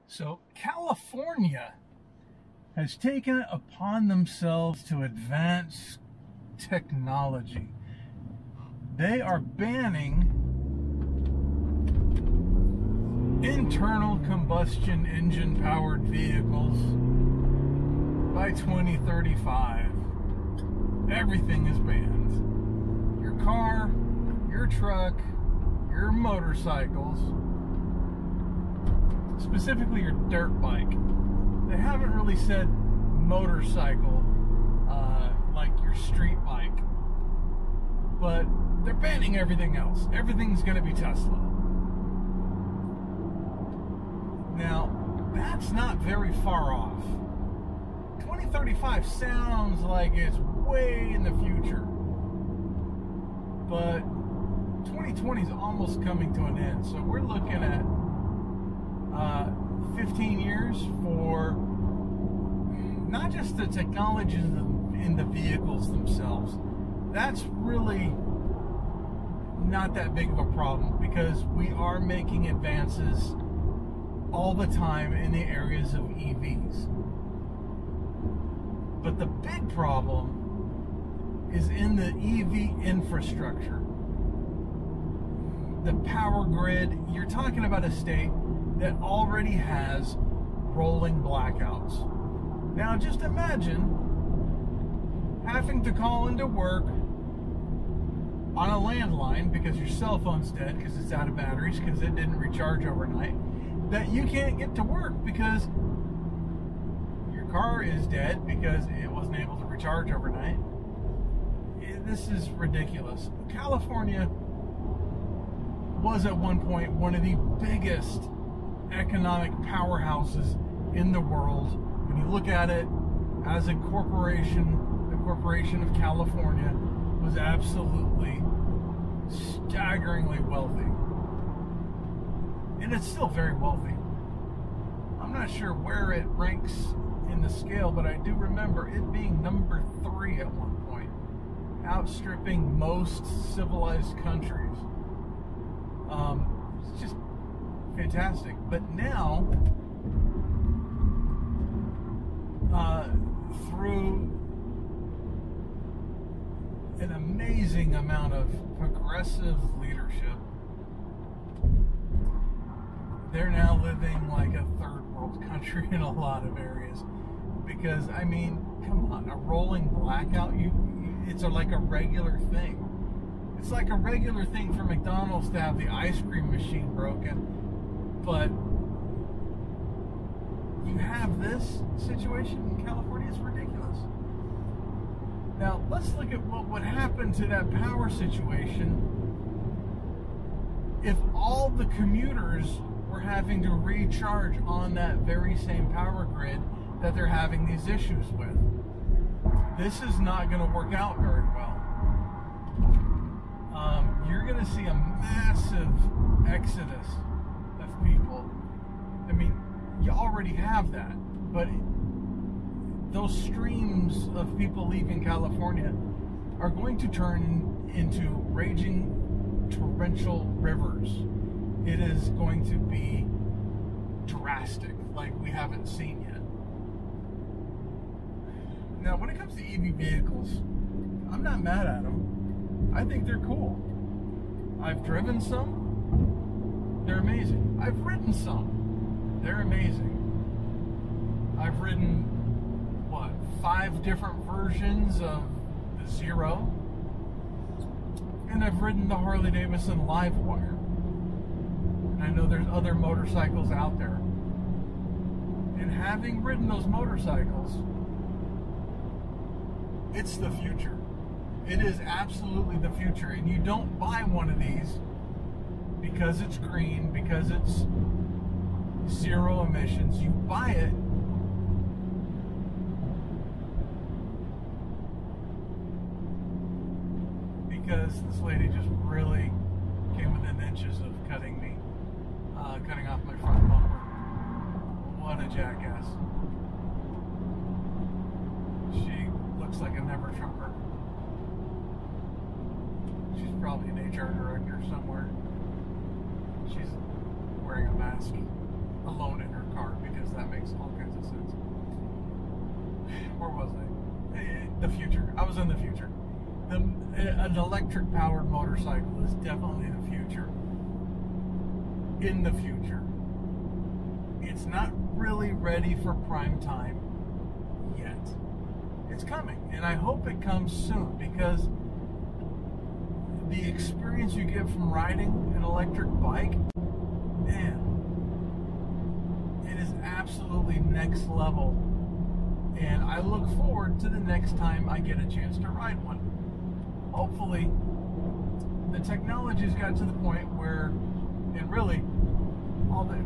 So California has taken it upon themselves to advance technology. They are banning internal combustion engine powered vehicles by 2035. Everything is banned. Your car, your truck, your motorcycles, specifically your dirt bike. They haven't really said motorcycle like your street bike, but they're banning everything else. Everything's going to be Tesla. Now, that's not very far off. 2035 sounds like it's way in the future, but 2020 is almost coming to an end. So we're looking at 15 years for not just the technologies in the vehicles themselves. That's really not that big of a problem, because we are making advances all the time in the areas of EVs. But the big problem is in the EV infrastructure. The power grid. You're talking about a state that already has rolling blackouts. Now just imagine having to call into work on a landline because your cell phone's dead because it's out of batteries, because it didn't recharge overnight, that you can't get to work because your car is dead because it wasn't able to recharge overnight. This is ridiculous. California was at one point one of the biggest economic powerhouses in the world. When you look at it as a corporation, the Corporation of California was absolutely staggeringly wealthy. And it's still very wealthy. I'm not sure where it ranks in the scale, but I do remember it being number 3 at one point, outstripping most civilized countries. It's just fantastic. But now, through an amazing amount of progressive leadership, they're now living like a third world country in a lot of areas. Because, I mean, come on, a rolling blackout, it's like a regular thing. It's like a regular thing for McDonald's to have the ice cream machine broken, but you have this situation in California. It's ridiculous. Now, let's look at what would happen to that power situation if all the commuters were having to recharge on that very same power grid that they're having these issues with. This is not going to work out very well. You're going to see a massive exodus of people. I mean, you already have that, but those streams of people leaving California are going to turn into raging torrential rivers. It is going to be drastic, like we haven't seen yet. Now, when it comes to EV vehicles, I'm not mad at them. I think they're cool. I've driven some. They're amazing. I've ridden some. They're amazing. I've ridden, what, 5 different versions of the Zero. And I've ridden the Harley-Davidson Livewire. And I know there's other motorcycles out there. And having ridden those motorcycles, it's the future. It is absolutely the future. And you don't buy one of these because it's green, because it's zero emissions. You buy it because this lady just really came within inches of cutting me, cutting off my front bumper. What a jackass. She looks like a never Trumper. She's probably an HR director somewhere. She's wearing a mask, alone in her car. makes all kinds of sense. Where was I? The future. I was in the future. An electric powered motorcycle is definitely the future. In the future. It's not really ready for prime time yet. It's coming, and I hope it comes soon, because the experience you get from riding an electric bike, man, it is absolutely next level. And I look forward to the next time I get a chance to ride one. Hopefully, the technology's got to the point where, and really,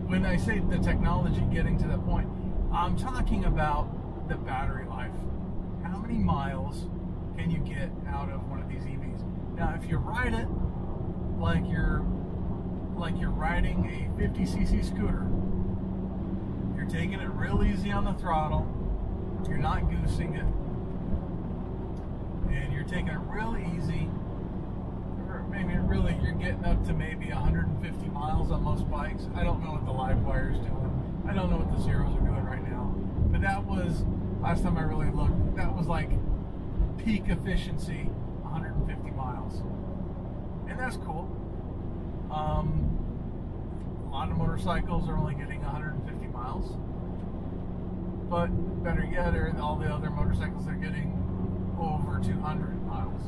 when I say the technology getting to that point, I'm talking about the battery life. How many miles can you get out of one of these EVs? Now, if you ride it like you're riding a 50cc scooter, you're taking it real easy on the throttle, you're not goosing it, and you're taking it real easy, or maybe really you're getting up to maybe 150 miles on most bikes. I don't know what the live wire's doing. I don't know what the zeros are doing right now. But that was, last time I really looked, that was like peak efficiency, 150 miles. And that's cool. A lot of motorcycles are only getting 150 miles. But better yet, all the other motorcycles are getting over 200 miles.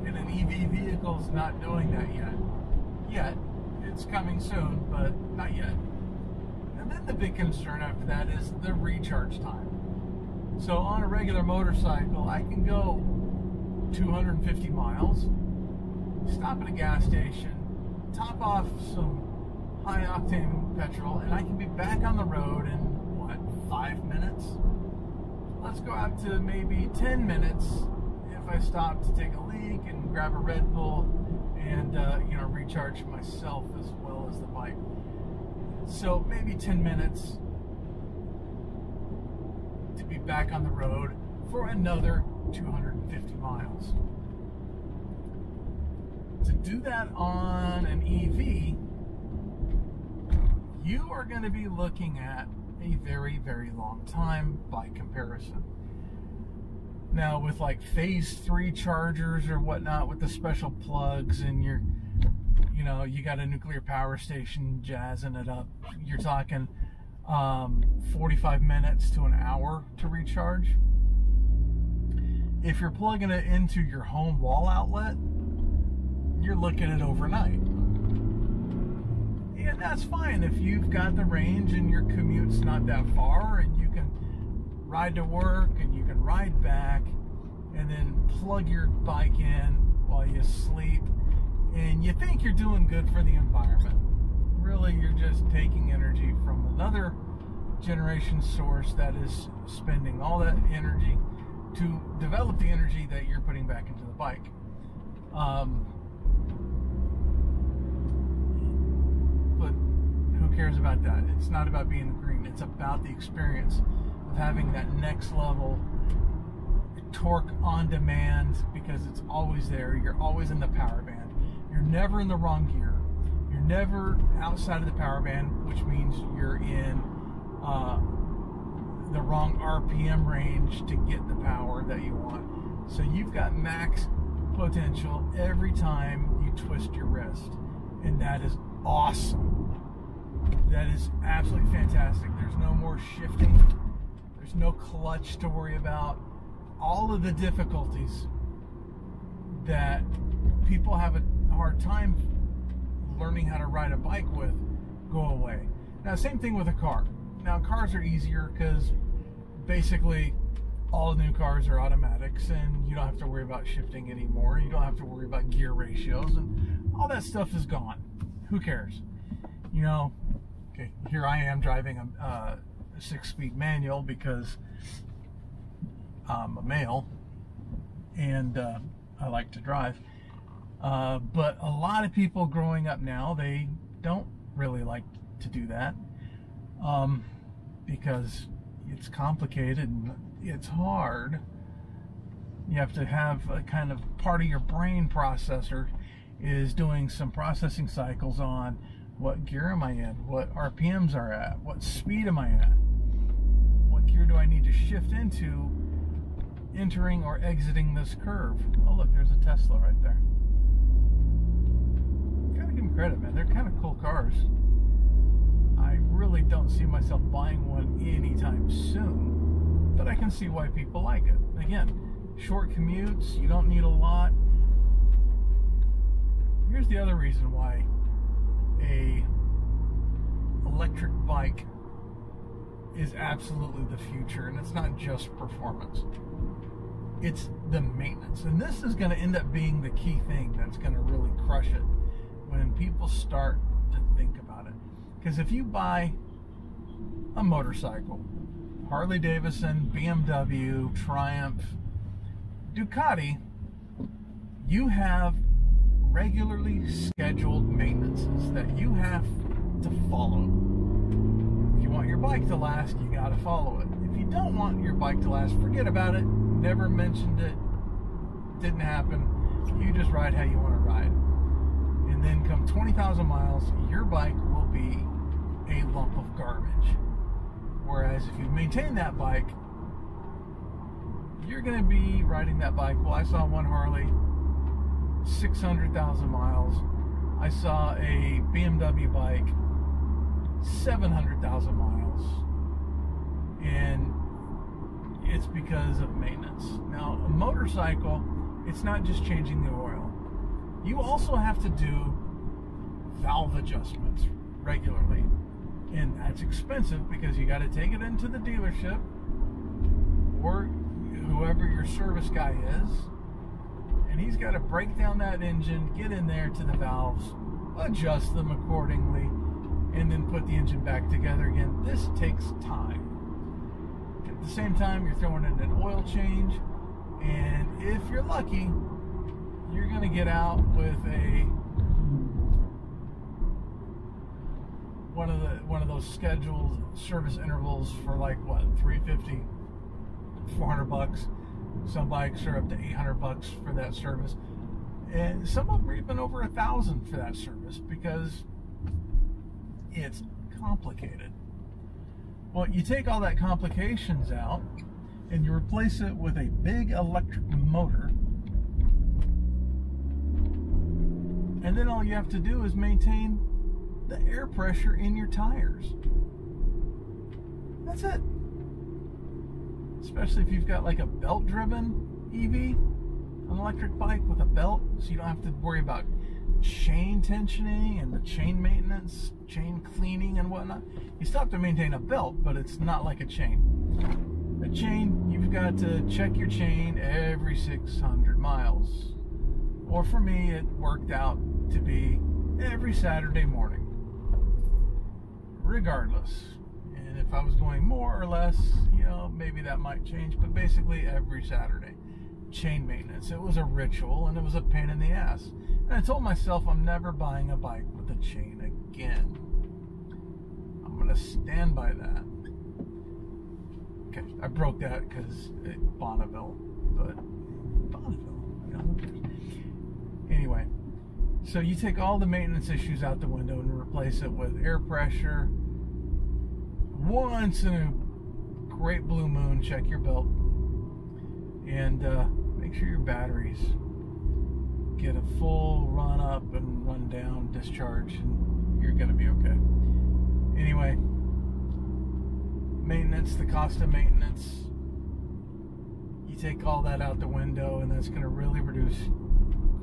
And an EV vehicle is not doing that yet. Yet. It's coming soon, but not yet. And then the big concern after that is the recharge time. So on a regular motorcycle, I can go 250 miles, stop at a gas station, top off some high octane petrol, and I can be back on the road in, what, 5 minutes? Let's go out to maybe 10 minutes if I stop to take a leak and grab a Red Bull and recharge myself as well as the bike. So maybe 10 minutes to be back on the road for another 250 miles. To do that on an EV, you are going to be looking at a very, very long time by comparison. Now, with like phase 3 chargers or whatnot, with the special plugs, and you got a nuclear power station jazzing it up, you're talking 45 minutes to an hour to recharge. If you're plugging it into your home wall outlet, you're looking at overnight. And that's fine if you've got the range and your commute's not that far, and you can ride to work and you can ride back and then plug your bike in while you sleep, and you think you're doing good for the environment. Really, you're just taking energy from another generation source that is spending all that energy to develop the energy that you're putting back into the bike. But who cares about that? It's not about being green. It's about the experience of having that next level torque on demand, because it's always there. You're always in the power band. You're never in the wrong gear. You're never outside of the power band, which means you're in the wrong RPM range to get the power that you want. So you've got max potential every time you twist your wrist, and that is awesome. That is absolutely fantastic. There's no more shifting. There's no clutch to worry about. All of the difficulties that people have a hard time learning how to ride a bike with go away. Now, same thing with a car. Now, cars are easier because basically all new cars are automatics, and you don't have to worry about shifting anymore. You don't have to worry about gear ratios, and all that stuff is gone. Who cares? Okay, here I am driving a 6-speed manual because I'm a male and I like to drive. But a lot of people growing up now, they don't really like to do that because it's complicated and it's hard. You have to have a kind of part of your brain processor is doing some processing cycles on what gear am I in, what RPMs are at, what speed am I at. gear do I need to shift into entering or exiting this curve? Oh look, there's a Tesla right there. Gotta give them credit, man. They're kind of cool cars. I really don't see myself buying one anytime soon, but I can see why people like it. Again, short commutes, you don't need a lot. Here's the other reason why a electric bike is absolutely the future, and it's not just performance. It's the maintenance, and this is going to end up being the key thing that's going to really crush it when people start to think about it. Because if you buy a motorcycle, Harley Davidson, BMW, Triumph, Ducati, you have regularly scheduled maintenances that you have to follow. If you want your bike to last, you got to follow it. If you don't want your bike to last, forget about it. Never mentioned it. Didn't happen. You just ride how you want to ride. And then come 20,000 miles, your bike will be a lump of garbage. Whereas if you maintain that bike, you're going to be riding that bike. Well, I saw one Harley, 600,000 miles. I saw a BMW bike, 700,000 miles. And it's because of maintenance. Now, a motorcycle, it's not just changing the oil. You also have to do valve adjustments regularly. And that's expensive because you got to take it into the dealership or whoever your service guy is, and he's got to break down that engine, get in there to the valves, adjust them accordingly, and then put the engine back together again. This takes time. At the same time, you're throwing in an oil change, and if you're lucky, you're going to get out with a one of those scheduled service intervals for like what, $350, $400. Some bikes are up to $800 for that service, and some of them are even over $1,000 for that service because it's complicated. Well, you take all that complications out and you replace it with a big electric motor, and then all you have to do is maintain the air pressure in your tires. That's it. Especially if you've got like a belt-driven EV, an electric bike with a belt, so you don't have to worry about chain tensioning and the chain maintenance, chain cleaning and whatnot. You still have to maintain a belt, but it's not like a chain. A chain, you've got to check your chain every 600 miles. Or for me, it worked out to be every Saturday morning. Regardless. And if I was going more or less, you know, maybe that might change, but basically every Saturday. Chain maintenance. It was a ritual and it was a pain in the ass. And I told myself I'm never buying a bike with a chain again. I'm going to stand by that. Okay, I broke that because Bonneville, but Bonneville, you know, who cares? Anyway, so you take all the maintenance issues out the window and replace it with air pressure. Once in a great blue moon, check your belt and make sure your batteries get a full run up and run down discharge, and you're going to be okay. Anyway, maintenance, the cost of maintenance, you take all that out the window, and that's going to really reduce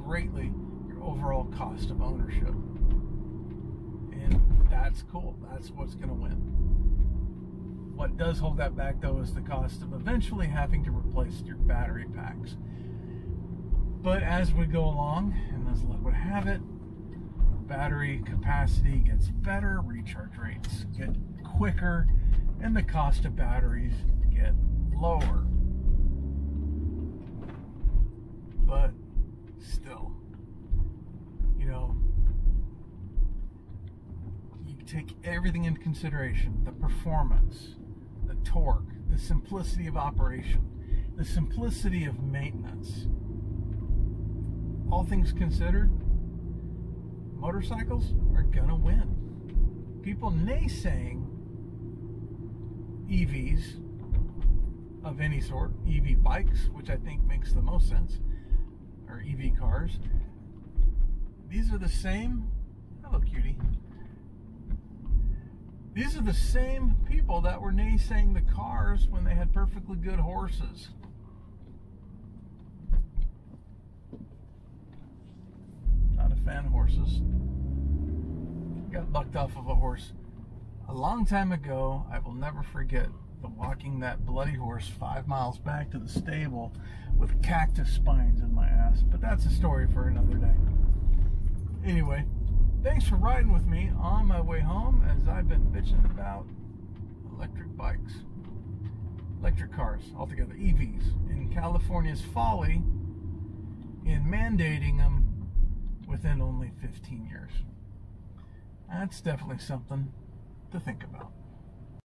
greatly your overall cost of ownership. And that's cool. That's what's going to win. What does hold that back, though, is the cost of eventually having to replace your battery packs. But as we go along, and as luck would have it, battery capacity gets better, recharge rates get quicker, and the cost of batteries get lower. But still, you know, you take everything into consideration: the performance, the torque, the simplicity of operation, the simplicity of maintenance. All things considered, motorcycles are gonna win. People naysaying EVs of any sort, EV bikes, which I think makes the most sense, or EV cars. These are the same, hello cutie, these are the same people that were naysaying the cars when they had perfectly good horses. Not a fan of horses. Got bucked off of a horse a long time ago. I will never forget walking that bloody horse 5 miles back to the stable with cactus spines in my ass. But that's a story for another day. Anyway, thanks for riding with me on my way home as I've been bitching about electric bikes. Electric cars altogether, EVs, and California's folly in mandating them within only 15 years. That's definitely something to think about.